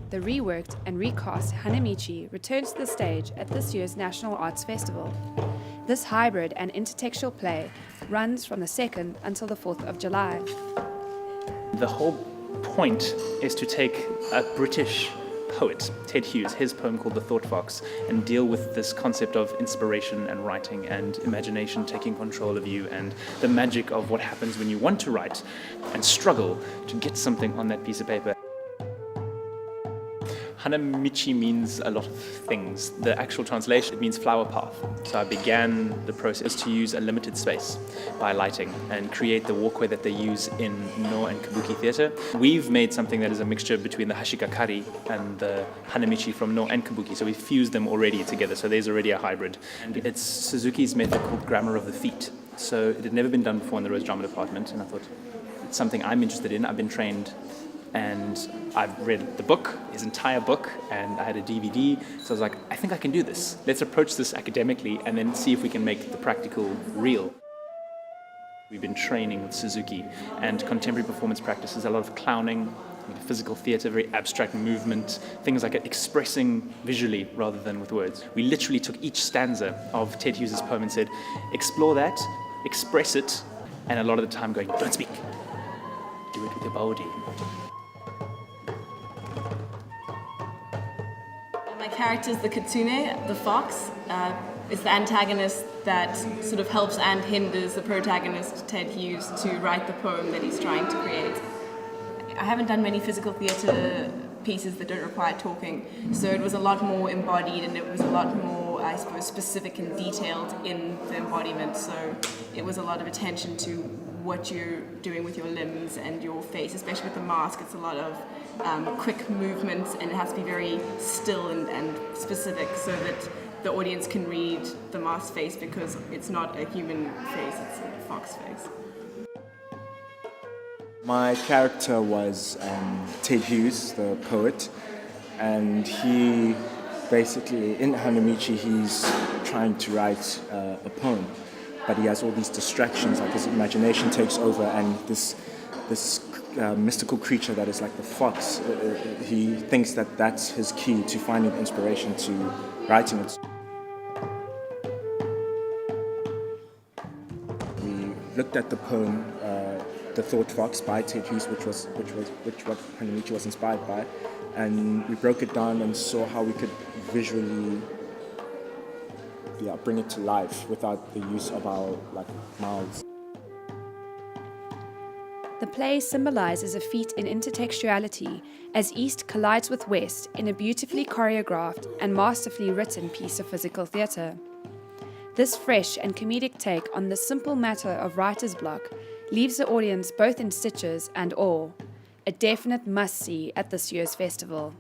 the reworked and recast Hanamichi returns to the stage at this year's National Arts Festival. This hybrid and intertextual play runs from the 2nd until the 4th of July. The whole point is to take a British poet, Ted Hughes, his poem called The Thought Fox, and deal with this concept of inspiration and writing and imagination taking control of you and the magic of what happens when you want to write and struggle to get something on that piece of paper. Hanamichi means a lot of things. The actual translation, it means flower path. So I began the process to use a limited space by lighting and create the walkway that they use in No and Kabuki theatre. We've made something that is a mixture between the hashigakari and the Hanamichi from No and Kabuki. So we fused them already together. So there's already a hybrid. And it's Suzuki's method called grammar of the feet. So it had never been done before in the Rhodes Drama Department. And I thought, it's something I'm interested in. I've been trained and I've read the book, his entire book, and I had a DVD, so I was like, I think I can do this. Let's approach this academically and then see if we can make the practical real. We've been training with Suzuki, and contemporary performance practices a lot of clowning, physical theatre, very abstract movement, things like expressing visually rather than with words. We literally took each stanza of Ted Hughes' poem and said, explore that, express it, and a lot of the time going, don't speak. Do it with your body. My character is the kitsune, the fox. Is the antagonist that sort of helps and hinders the protagonist, Ted Hughes, to write the poem that he's trying to create. I haven't done many physical theatre pieces that don't require talking, so it was a lot more embodied and it was a lot more, I suppose, specific and detailed in the embodiment. So it was a lot of attention to what you're doing with your limbs and your face, especially with the mask. It's a lot of quick movements and it has to be very still and specific so that the audience can read the mask's face, because it's not a human face, it's a fox face. My character was Ted Hughes, the poet, and he basically, in Hanamichi, he's trying to write a poem, but he has all these distractions, like his imagination takes over, and this mystical creature that is like the fox, he thinks that that's his key to finding inspiration to writing it. We looked at the poem The Thought Fox by Ted Hughes, which what Hanamichi was inspired by, and we broke it down and saw how we could visually bring it to life without the use of our mouths. The play symbolizes a feat in intertextuality as East collides with West in a beautifully choreographed and masterfully written piece of physical theatre. This fresh and comedic take on the simple matter of writer's block leaves the audience both in stitches and awe, a definite must-see at this year's festival.